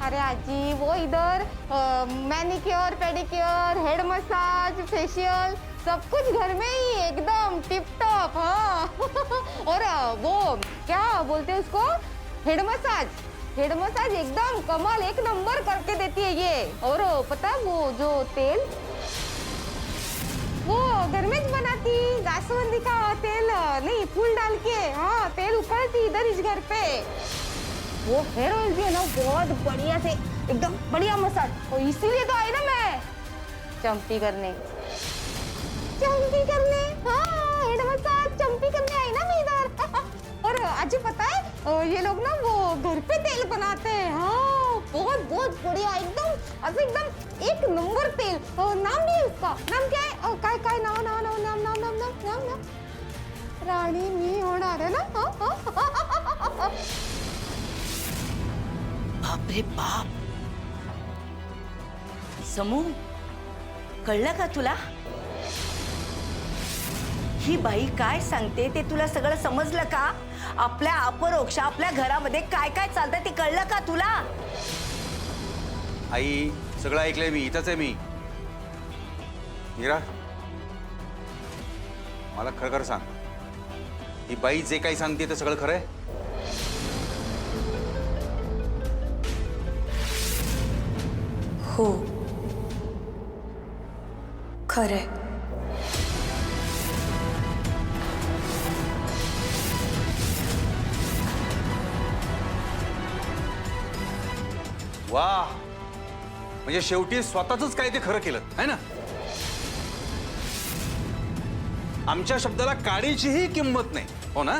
अरे आजी वो इधर manicure pedicure head massage facial सब कुछ घर में ही एकदम टिप टॉप। हाँ और वो क्या बोलते हैं उसको, हेड मसाज एकदम कमाल एक नंबर करके देती है ये। और पता है वो जो तेल वो घर में ज बनाती, जास्वंदी का तेल नहीं फूल डाल के, हाँ तेल उकलती इधर इस घर पे। वो हेयर ऑयल भी है ना बहुत बढ़िया से एकदम बढ़िया मसाज, और इसीलिए तो आई ना मैं चंपी करने। हाँ हेड मसाज चंपी करने आई ना मैं इधर। और आज पता है ये लोग ना वो घर पे तेल बनाते हैं। हाँ बहुत बहुत बढ़िया एकदम एक नंबर तेल। नाम भी है उसका, नाम क्या है, काय नाम राणी मी होणार है ना। बाप रे बाप, समू कळलं का तुला? ही बाई काय सांगते ते तुला सगळं समजलं का? आपल्या अपरोक्ष आपल्या घरामध्ये काय काय चालतं ते कळलं का तुला? आई सगळं ऐकलंय मी, इथंच आहे मी। मीरा मला खरं खरं सांग, ही बाई जे काही सांगते ते सगळं खरं आहे? हो खरंय। वाह, म्हणजे शेवटी स्वतःच काय ते खरं केलं है ना? आमच्या शब्दाला काडीचीही किंमत नाही, हो ना?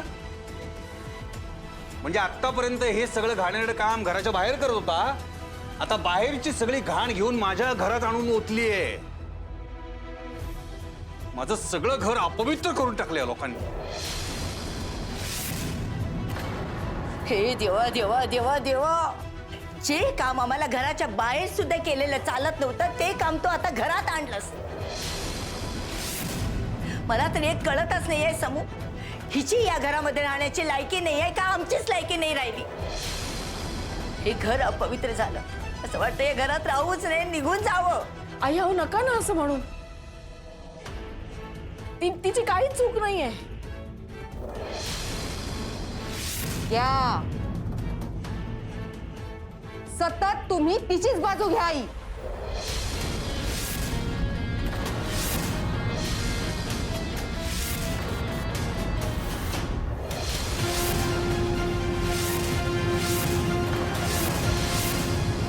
म्हणजे आतापर्यंत हे सगळं घाणेरडं काम घराच्या बाहेर करत होता, आता बाहेरची सगळी घाण घेऊन माझ्या घरात आणून ओतलीये। माझं सगळं घर अपवित्र करून टाकलंय लोकांनी। हे देवा देवा देवा देवा, जे काम आम्हाला घराच्या बाहेर सुद्धा केलेलं चालत नव्हतं ते काम तो आता घरात आणलंस। मला तर एक कळतच नाहीये समू, हिची या घरामध्ये राहण्याची लायकी नाहीये का आमचीच लायकी नाही राहिली? हे घर अपवित्र झालं, असं वाटतं या घरात राहूच नाही, निघून जावं। आई अहो नका ना असं म्हणून, तिची काहीच चूक नाहीये। या सतत तुम्ही तिचीच बाजू घ्या आई।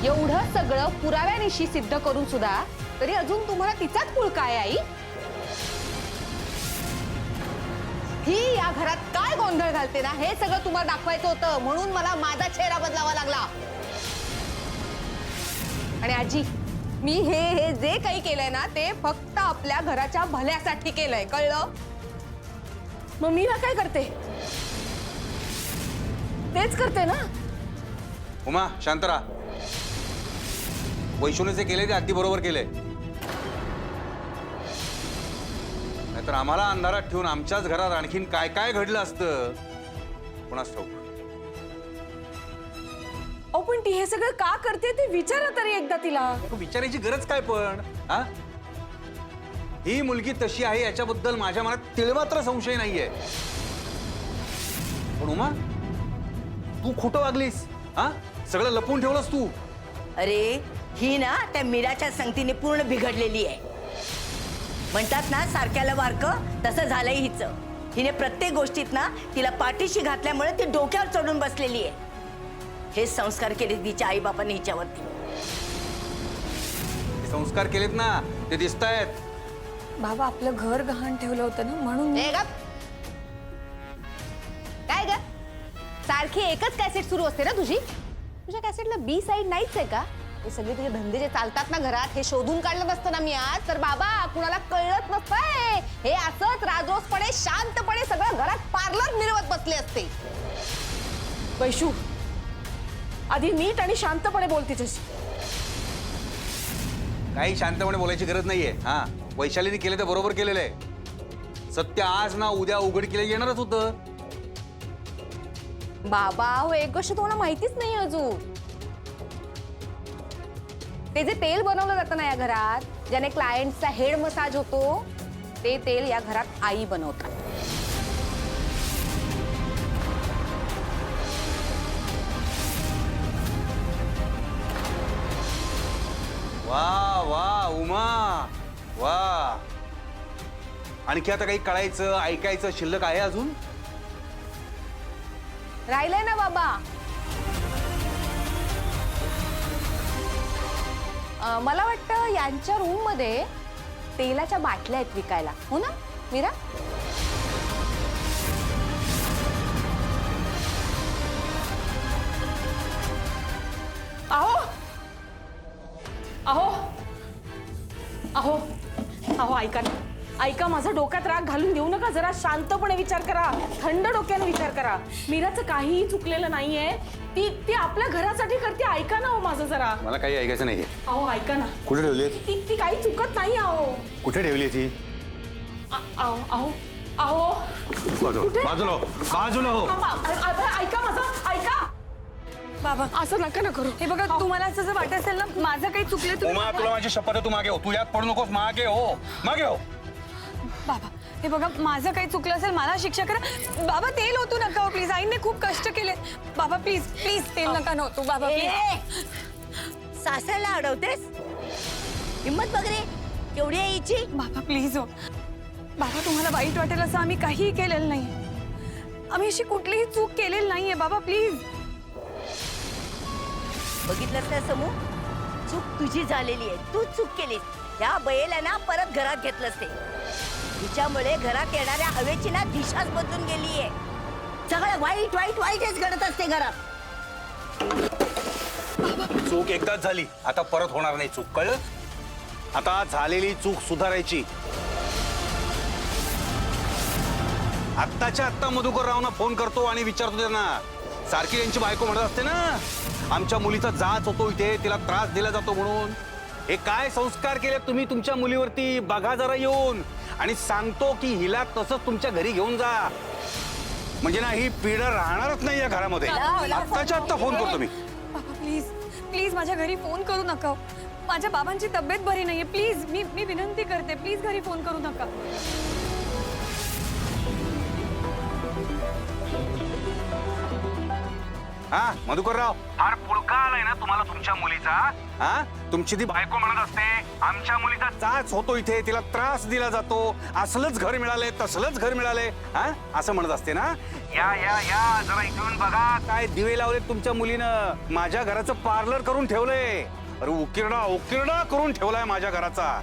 एवढं सगळं पुराव्यानिशी सिद्ध करून सुद्धा तरी अजून तुम्हाला तिचाच कुळ काय आई? ही या घरात काय गोंधळ घालते ना हे सगळं तुम्हाला दाखवायचं होतं, म्हणून मला माझा चेहरा बदलावा लागला। आणि आजी मी हे जे काही केलंय ना ते फक्त आपल्या घराच्या भल्यासाठी केलंय, कळलं? मग मीरा काय करते? तेच करते ना। उमा शांत राहा, वैशूने जे केले ते अगदी बरोबर केले, नाहीतर आम्हाला अंधारात ठेवून आमच्याच घरात आणखीन काय काय घडलं असतं कोणास ठाऊक। अहो पण ती हे सगळं का करते ते विचारा तरी एकदा तिला। विचारायची गरज काय पण? हा, ही मुलगी तशी आहे याच्याबद्दल माझ्या मनात तिळमात्र संशय नाहीये, पण उमा तू खोटं वागलीस, हा सगळं लपवून ठेवलंस तू। अरे ही ना त्या मीराच्या संगतीने पूर्ण बिघडलेली आहे। म्हणतात ना सारख्याला वारकं, तसं झालंय हिचं। हिने प्रत्येक गोष्टीत ना तिला पाठीशी घातल्यामुळे ती डोक्यावर चढून बसलेली आहे। हे संस्कार केले तिच्या आई बापाने हिच्यावरती। संस्कार केलेत ना ते दिसतायत। बाबा आपलं घर गहाण ठेवलं होतं ना म्हणून। काय ग सारखी एकच कॅसेट सुरू असते ना तुझी? तुझ्या कॅसेटला बी साइड नाहीच आहे का? हे सगळे तुझे धंदे जे चालतात ना घरात हे शोधून काढलं नसतं ना मी आज तर बाबा कुणाला कळत नसतंय। हे असंच राजरोसपणे शांतपणे सगळं घरात पार्लर मिरवत बसले असते। वैशू आधी नीट आणि शांतपणे बोल तिच्याशी। काही शांतपणे बोलायची गरज नाहीये। हा वैशालीने केले तर बरोबर केलेलं आहे। सत्य आज ना उद्या उघडकीला येणारच होतं। बाबा हो एक गोष्ट तुम्हाला माहितीच नाही अजून, ते जे तेल बनवलं जातं ना या घरात, ज्याने क्लायंटचा हेड मसाज होतो, ते तेल या घरात आई बनवतात. वा वा उमा वा. आणखी आता काही कळायचं ऐकायचं शिल्लक आहे अजून? राहिलंय ना बाबा. मला वाटतं यांच्या रूम मध्ये तेलाच्या बाटल्या आहेत विकायला, हो ना मीरा? अहो अहो अहो अहो ऐका ना, ऐका, माझा डोक्यात राग घालून देऊ नका. जरा शांतपणे विचार करा, थंड डोक्याने विचार करा. मीराचं काहीही चुकलेलं नाहीये. ती आपल्या घरासाठी करते. ऐका ना हो माझं जरा. मला काही ऐकायचं नाहीये. अहो ऐका ना, कुठे ठेवली ती काही चुकत नाही. अहो कुठे ठेवली ती? अहो अहो अहो कुठे? बाजूला बाजूला हो. ऐका माझं, ऐका. बाबा असं नका ना करू. हे बघा, तुम्हाला असं जर वाटत असेल ना माझं काही चुकलं उमा तुला माझी शपथ आहे, तू मागे हो. तू यात पडू नकोस. मागे हो, मागे हो. बाबा हे बघा, माझं काही चुकलं असेल मला शिक्षा करा. बाबा तेल ओतू नका हो प्लीज. आईने खूप कष्ट केले. बाबा प्लीज प्लीज तेल नका नव्हतो बाबा प्लीज. सासऱ्याला अडवतेस? हिम्मत बघ रे, केवढी आहे हिची. बाबा प्लीज हो. बाबा तुम्हाला वाईट वाटेल असं आम्ही काहीही केलेलं नाही. आम्ही अशी कुठलीही चूक केलेली नाहीये बाबा प्लीज. बघितलंस ना समू, चूक तुझी झालेली आहे. तू चूक केलीस. या बैला ना परत घरात घेतलंस ते. तिच्यामुळे घरात येणाऱ्या हवेची ना दिशाच बदलून गेलीये. सगळं वाईट वाईट वाईटच घडत असते घरात. चूक एकदाच झाली, आता परत होणार नाही चूक, कळलं? आता झालेली चूक सुधारायची. आत्ताच्या आत्ता मधुकर रावना फोन करतो आणि विचारतो त्यांना. सारखी त्यांची बायको म्हणत असते ना, आमच्या मुलीचा जाच होतो इथे, तिला त्रास दिला जातो म्हणून. हे काय संस्कार केले तुम्ही तुमच्या मुलीवरती? बघा जरा येऊन. आणि सांगतो की हिला तसंच तुमच्या घरी घेऊन जा, म्हणजे ना ही पिढा राहणारच नाही या घरामध्ये. आत्ताच्या आत्ता फोन करतो मी. बाबा प्लीज प्लीज माझ्या घरी फोन करू नका. माझ्या बाबांची तब्येत बरी नाहीये. प्लीज मी विनंती करते, प्लीज घरी फोन करू नका. हा मधुकरराव, फार पुळका आलाय ना तुम्हाला तुमच्या मुलीचा? हा, तुमची ती बायको म्हणत असते आमच्या मुलीचा जाच होतो इथे, तिला त्रास दिला जातो, असलंच घर मिळालंय तसलंच घर मिळालंय, हा असं म्हणत असते ना. या या या जरा इकडून बघा, काय दिवे लावलेत तुमच्या मुलीनं. माझ्या घराचं पार्लर करून ठेवलंय. अरे उकिरडा उकिरडा करून ठेवलाय माझ्या घराचा.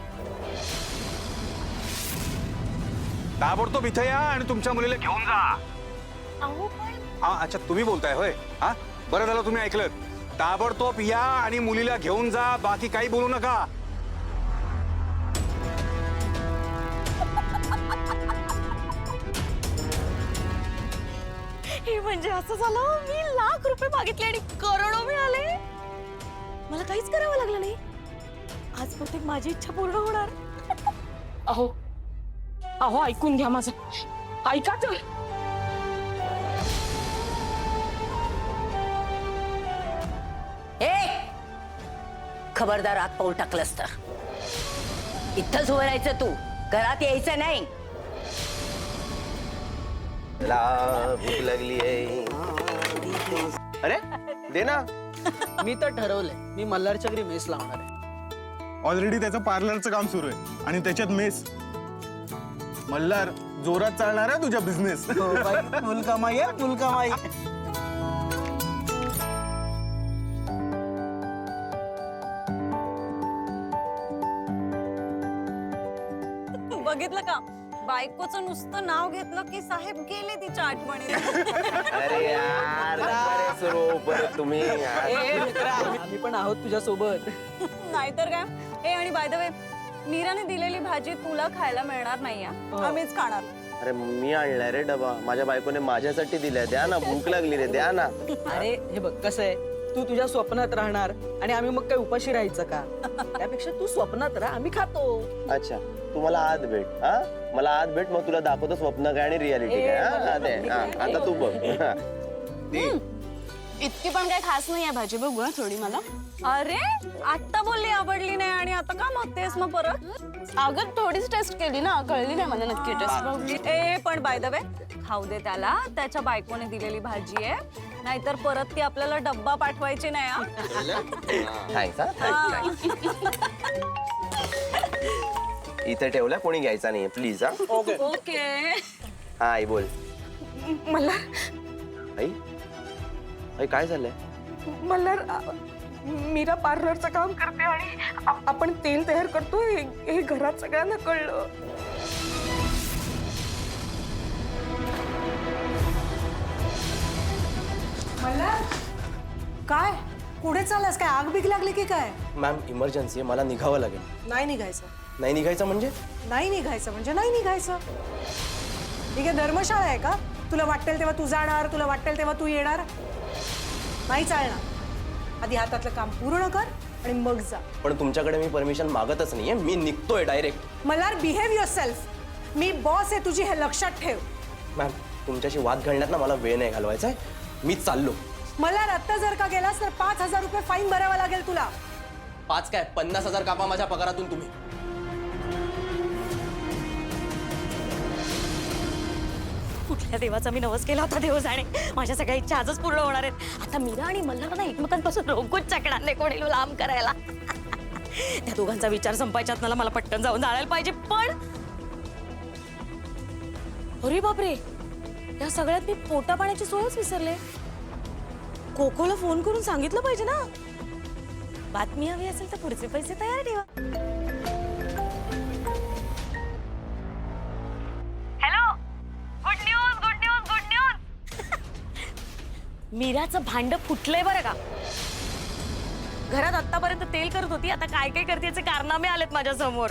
ताबडतोब इथे या आणि तुमच्या मुलीला घेऊन जा. अहो पण हा अच्छा, तुम्ही बोलताय होय? हा बरं झालं तुम्ही ऐकलं. ताबडतोब या आणि मुलीला घेऊन जा, बाकी काही बोलू नका. हे म्हणजे असं झालं, मी लाख रुपये मागितले आणि करोडो मिळाले. मला काहीच करावं लागलं नाही. आज बहुतेक माझी इच्छा पूर्ण होणार. अहो अहो ऐकून घ्या माझं, ऐका तर. ए खबरदार, आत पाऊल टाकलंस तर इथंच उभं राहायचं. तू घरात यायचं नाही. भूक लागली आहे. अरे दे ना. मी तर ठरवलंय, मी मल्हारच्या घरी मेस लावणार आहे. ऑलरेडी त्याचं पार्लरचं काम सुरू आहे आणि त्याच्यात मेस. मल्हार जोरात चालणार आहे तुझ्या बिझनेस. फुल कमाई आहे, फुल कमाई. बघितलं का, बायकोचं नुसतं नाव घेतलं की साहेब गेले तिच्या आठवणीत. अरे यार बरे सुरू परत तुम्ही यार. ए, मित्रा, आम्ही पण आहोत तुझ्या सोबत. नाहीतर काय. हे आणि बाय द वे, मीराने दिलेली भाजी तुला खायला मिळणार नाही. आम्हीच खाणार. अरे मी आणलाय रे डबा, माझ्या बायकोने माझ्यासाठी दिलाय. द्या ना, भूक लागली रे, द्या ना. अरे हे बघ कसं आहे, तू तुझ्या स्वप्नात राहणार आणि आम्ही मग काय उपाशी राहायचं का? त्यापेक्षा तू स्वप्नात राहा, आम्ही खातो. अच्छा तू मला आत भेट. हा मला आत भेट, मग तुला दाखवतो स्वप्न काय आणि रियालिटी काय. हा दे. हा आता तू बघ. इतकी पण काही खास नाही आहे भाजी, बघू ना थोडी मला. अरे आत्ता बोलली आवडली नाही आणि आता का मागतेस मग परत? अगं थोडीच टेस्ट केली ना, कळली नाही मला नक्की टेस्ट. ए पण बाय द वे खाऊ दे त्याला, त्याच्या बायकोने दिलेली भाजी आहे, नाहीतर परत ती आपल्याला डब्बा पाठवायची नाही हा. थँक्स. इथे ठेवला, कोणी घ्यायचा नाही प्लीज. हा ओके. हा आई बोल. मला आई आई काय झालंय? मला मीरा पार्लरचं काम करते आणि आपण तेल तयार करतो हे घरात सगळ्यांना कळलं. काय पुढे चाललास? काय आग बिग लागली की काय? मॅम इमर्जन्सी आहे, मला निघावं लागेल. नाही निघायचं. नाही निघायचं म्हणजे? नाही निघायचं म्हणजे नाही निघायचं. ठीक आहे, धर्मशाळा आहे का? तुला वाटेल तेव्हा तू जाणार, तुला वाटेल तेव्हा तू येणार. नाही चालणार. आधी हातातलं काम पूर्ण कर आणि मग जा. पण तुमच्याकडे मी परमिशन मागतच नाहीये, मी निघतोय डायरेक्ट. मला बिहेव युअरसेल्फ. मी बॉस आहे तुझी, हे लक्षात ठेव. मॅम तुमच्याशी वाद घालण्यात ना मला वेळ नाही घालवायचा आहे, मी चाललो. मला आत्ता जर का गेलास तर 5,000 रुपये फाईन भरावा लागेल तुला. 5 काय 50,000 कापा माझ्या पगारातून तुम्ही. कुठल्या देवाचा मी नवस केला होता देव जाणे. माझ्या सगळ्या इच्छा आजच पूर्ण होणार आहेत. आता मीरा आणि मल्हारला एकमेकांपासून रोखूच चकणार नाही कोणी लांब करायला. त्या दोघांचा विचार संपायच्यात मला पटकन जाऊन जाळायला पाहिजे. पण अरे बापरे, या सगळ्यात मी पोटा पाण्याची सोयच विसरले. कोकोला फोन करून सांगितलं पाहिजे ना. बातमी हवी असेल तर पुढचे पैसे तयार ठेवा. Hello, good news good news good news. मीराचं भांड फुटलंय बरं का. घरात आतापर्यंत तेल करत होती, आता काय काय करते याचे कारनामे आलेत माझ्या समोर.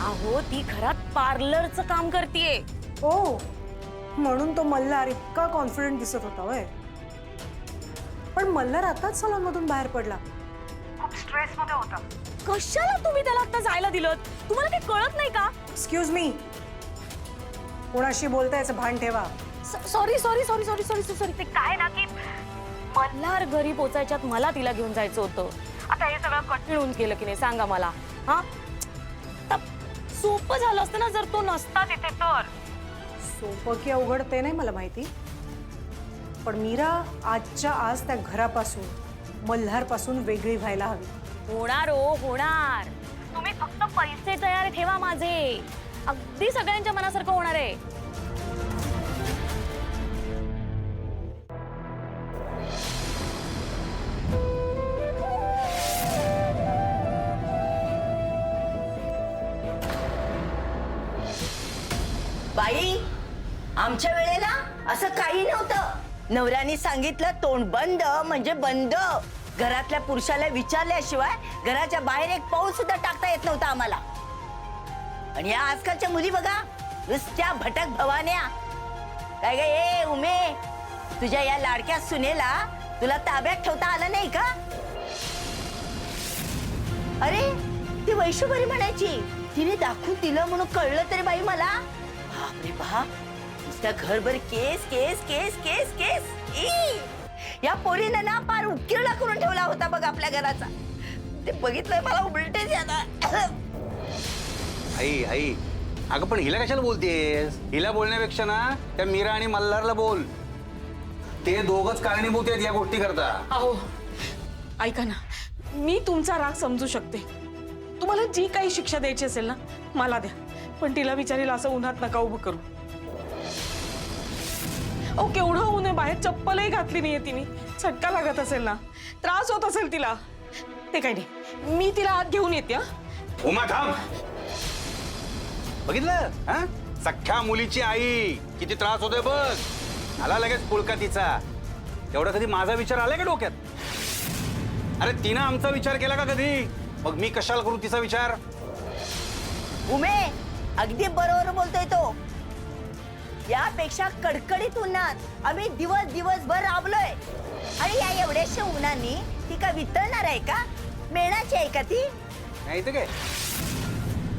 अहो ती घरात पार्लरचं काम करतेय. ओ म्हणून तो मल्हार इतका कॉन्फिडंट दिसत होता वय. पण मल्हार आताच सलूनमधून बाहेर पडला. खूप स्ट्रेस मध्ये होता. कशाला तुम्ही त्याला आता जायला दिलं? तुम्हाला काही कळत नाही का? एक्सक्यूज मी, कोणाशी बोलतायचं भान ठेवा. Sorry sorry sorry sorry sorry sorry. ते काय ना की मल्हार घरी पोचायच्यात मला तिला घेऊन जायचं होतं. आता हे सगळं कठीण होऊन केलं की नाही सांगा मला. हा सोपं झालं असतं ना जर तो नसता तिथे तर. सोपं की अवघड ते नाही मला माहिती, पण मीरा आजच्या आज त्या घरापासून मल्हारपासून वेगळी व्हायला हवी. होणार हो होणार. तुम्ही फक्त पैसे तयार ठेवा माझे, अगदी सगळ्यांच्या मनासारखं होणार आहे. बाई आमच्या वेळेला असं काही नव्हतं. नवऱ्याने सांगितलं तोंड बंद म्हणजे बंद. घरातल्या पुरुषाला विचारल्याशिवाय घराच्या बाहेर एक पाऊल सुद्धा टाकता येत नव्हता आम्हाला. आणि या आजकालच्या मुली बघा, नुसत्या भटक भवान्या. काय ग ए उमे, तुझ्या या लाडक्या सुनेला तुला ताब्यात ठेवता आलं नाही का? अरे ती वैशुभरी म्हणायची, तिने दाखवून दिलं म्हणून कळलं तरी बाई मला. बापरे बाप, नुसत्या घरभर केस केस केस केस केस. या पोरीनं ना पार उकिरडा करून ठेवला होता बघ आपल्या घराचा. ते बघितलंय मला उलटेच येतात. आई आई अगं पण हिला कशाला बोलतेस? हिला बोलण्यापेक्षा ना त्या मीरा आणि मल्हारला बोल. ते दोघच कारणीभूत आहेत या गोष्टी करता. अहो ऐका ना, मी तुमचा राग समजू शकते. तुम्हाला जी काही शिक्षा द्यायची असेल ना मला द्या, पण तिला विचारेल असं उन्हात नका उभं करू. अहो केवढं ऊन आहे बाहेर, चप्पलही घातली नाहीये तिने. चटका लागत असेल ना, त्रास होत असेल तिला. ते काही नाही, मी तिला आत घेऊन येते. उमा थांब. बघितलं हा, सख्ख्या मुलीची आई किती त्रास होतोय बघ. आला लगेच पुळका तिचा. एवढा कधी माझा विचार आलाय का डोक्यात? अरे तिनं आमचा विचार केला का कधी? मग मी कशाला करू तिचा विचार? उमे अगदी बरोबर बोलतोय तो. यापेक्षा कडकडीत उन्हात आम्ही दिवसभर राबलोय. आणि या एवढ्याशा उन्हाने ती का वितळणार आहे का? मेणाची आहे का ती? नाही तर काय.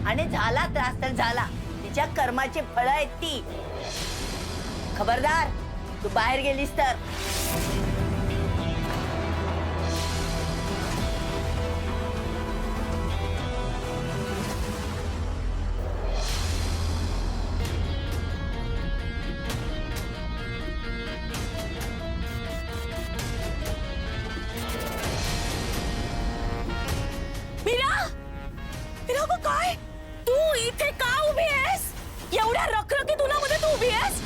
आणि झाला त्रास तर झाला, तिच्या कर्माची फळं आहेत ती. खबरदार तू बाहेर गेलीस तर. काय तू इथे का उभी आहेस? एवढ्या रखरखीत उन्हामध्ये तू उभी आहेस?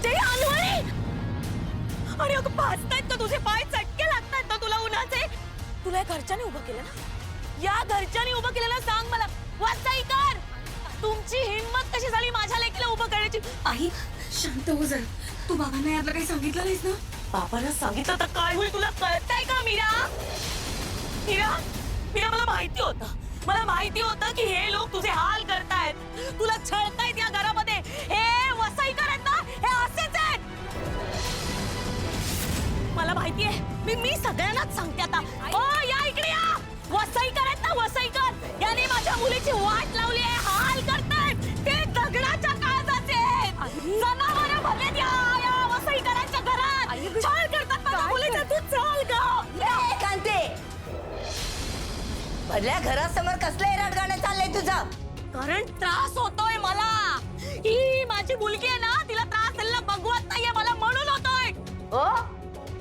ते अनवळी. आणि अगं भाजतायत का तुझे पाय? चटके लागतायत ना तुला उन्हाचे? तुला या घरच्याने उभं केलं ना? या घरच्याने उभं केलं ना? सांग मला. वाचाईकर, तुमची हिंमत कशी झाली माझ्या लेकीला उभं करण्याची? आई शांत हो जरा. तू बाबांना यातलं काही सांगितलं नाहीस ना? बाबाला सांगितलं तर काय होईल तुला कळतंय का मीरा? मीरा, मीरा, मला माहिती होतं. मला माहिती होतं की हे लोक तुझे हाल करतायत, तुला छळतायत या घरामध्ये. हे वसईकर आहेत ना, हे असेच आहेत. मला माहितीये. मी सगळ्यांनाच सांगते आता. ओ या इकडे या. वसईकर आहेत ना, वसईकर. याने माझ्या मुलीची वाट लावली आहे, हाल करतायत. ते दगडाच्या काळजाचे आहेत. जनावरं भरलेत या वसईकरांच्या घरात. छळ करतात माझ्या मुलीचा. तू चल ग. कांते, भरल्या घरासमोर कसलं रडगाणं चाललंय तुझं? कारण त्रास होतोय मला. ही माझी मुलगी आहे ना, तिला त्रास झालेला बघवत नाहीये मला, म्हणून होतोय. हो,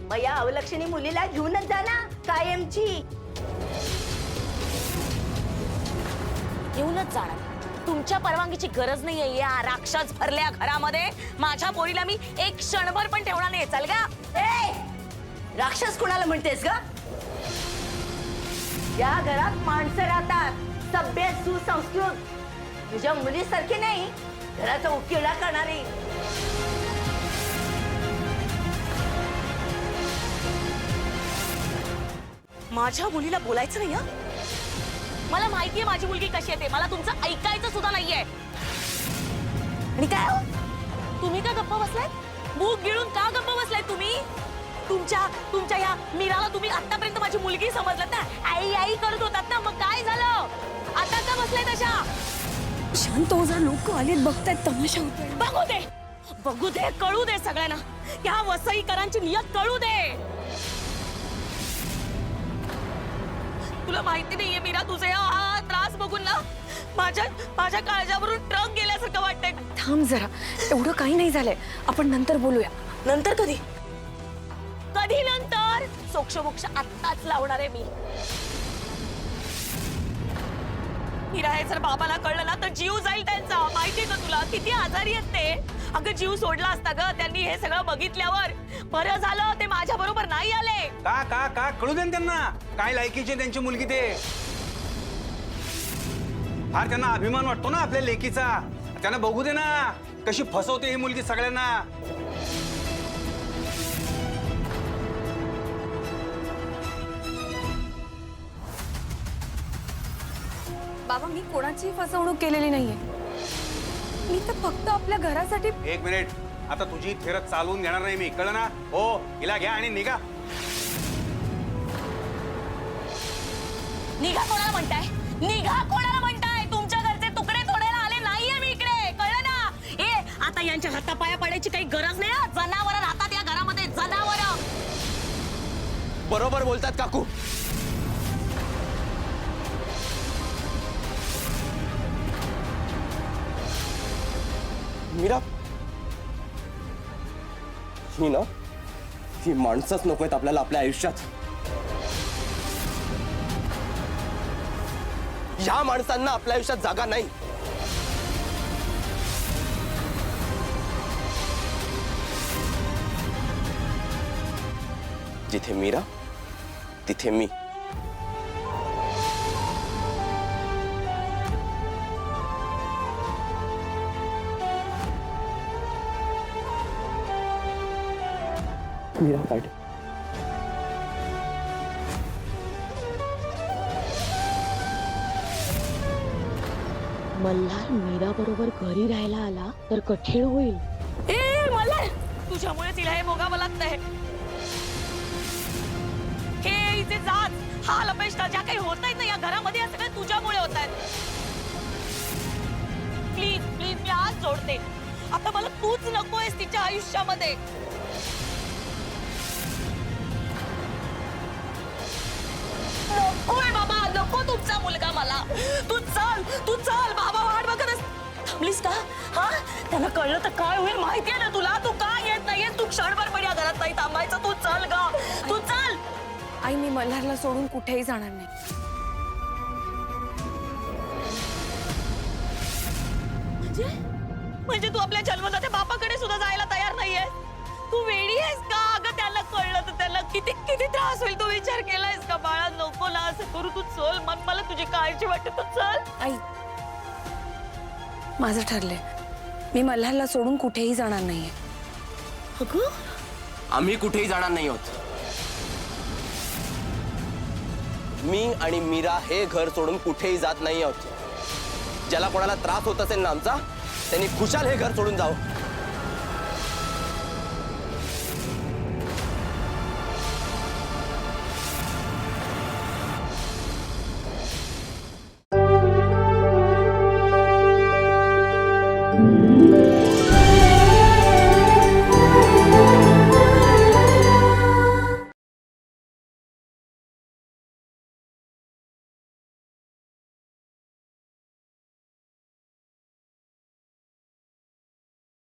मग या अवलक्षणी मुलीला घेऊनच जा ना कायमची. घेऊनच जाणार. तुमच्या परवानगीची गरज नाहीये या राक्षस भरल्या घरामध्ये. माझ्या पोरीला मी एक क्षणभर पण ठेवणार नाही. चल गा. ए, राक्षस कोणाला म्हणतेस ग? या घरात माणसं राहतात, सभ्य सुसंस्कृत. तुझ्या मुलीसारखी नाही, घराचा उकिरडा करणारी. माझ्या मुलीला बोलायचं नाही हं? मला माहितीये माझी मुलगी कशी येते. मला तुमचं ऐकायचं सुद्धा नाहीये. आणि काय हो? तुम्ही का गप्प बसलाय? मूग गिळून का गप्प बसलाय तुम्ही? तुमच्या या मीराला तुम्ही आतापर्यंत माझी मुलगी समजलात ना? आई आई करत होतात ना, मग काय झालं? आता का बसलाय तशा? शांत हो जरा. लोक आलेत, बघतायत, तमाशा होतोय. बघू दे, बघू दे, कळू दे सगळ्यांना. या वसईकरांची नियत कळू दे. तुला माहिती नाहीये मीरा, तुझे हा त्रास बघून ना माझ्या काळजावरून ट्रक गेल्यासारखं वाटतंय. थांब जरा. एवढं काही नाही झालंय. आपण नंतर बोलूया. नंतर कधी? कधी नंतर? सोक्षमोक्ष आत्ताच लावणार आहे मी. मीरा, हे जर बाबाला कळलं ना तर जीव जाईल त्यांचा. माहितीये का तुला किती आजारी आहेत ते? अगं जीव सोडला असता ग त्यांनी हे सगळं बघितल्यावर. बरं झालं ते माझ्या बरोबर नाही आले. का कळू दे ना त्यांना काय लायकीची त्यांची मुलगी ते. फार त्यांना अभिमान वाटतो ना आपल्या लेकीचा. त्यांना बघू दे ना कशी फसवते ही मुलगी सगळ्यांना. बाबा, मी कोणाची फसवणूक केलेली नाहीये. मी तर फक्त आपल्या घरासाठी. एक मिनिट, आता तुझी थेरत चालवून घेणार नाही मी, कळलं ना? हो, हिला घ्या आणि निघा. निघा कोणाला म्हणताय? निघा कोणाला म्हणताय? तुमच्या घरचे तुकडे तोडायला आले नाहीये मी इकडे, कळलं ना? आता यांच्या हातापाया पडायची काही गरज नाही. जनावर राहतात या घरामध्ये, जनावर. बरोबर बोलतात काकू. मीरा, ही माणसंच नको आहेत आपल्याला आपल्या आयुष्यात. या माणसांना आपल्या आयुष्यात जागा नाही. जिथे मीरा तिथे मी. मीरा काढ. मल्हार मीरा बरोबर घरी राहायला आला तर कठीण होईल. मल्हार, तुझ्यामुळे तिला हे भोगावं लागतंय. हे इथे जात हा लपेष्टा ज्या काही होत आहेत ना या घरामध्ये, या सगळं तुझ्यामुळे होत आहेत. प्लीज प्लीज, मी हात जोडते. आता मला तूच नकोयस तिच्या आयुष्यामध्ये. नकोय बाबा, नको तुमचा मुलगा मला. तू चल बाबा वाट बघत थांबलीस का? हा, त्यांना कळलं तर काय होईल माहितीये ना तुला? तू का येत नाहीयेस? तू क्षणभर पण या घरात नाही थांबायचं. तू चल ग, तू चल. आई, मी मल्हारला सोडून कुठेही जाणार नाही. म्हणजे तू आपल्या जन्मदात्या बापाकडे सुद्धा जायला तयार नाहीये? तू वेडी आहेस का? अगं त्याला कळलं तर त्याला किती किती त्रास होईल. तू विचार केलायस का? बाळा नको ना असं करू. तू चल, मला तुझी काळजी वाटते. तू चल. आई, माझं ठरलंय, मी मल्हारला सोडून कुठेही जाणार नाहीये. आम्ही कुठेही जाणार नाही आहोत. मी आणि मीरा हे घर सोडून कुठेही जात नाही आहोत. ज्याला कोणाला त्रास होत असेल ना आमचा, त्यांनी खुशाल हे घर सोडून जावं.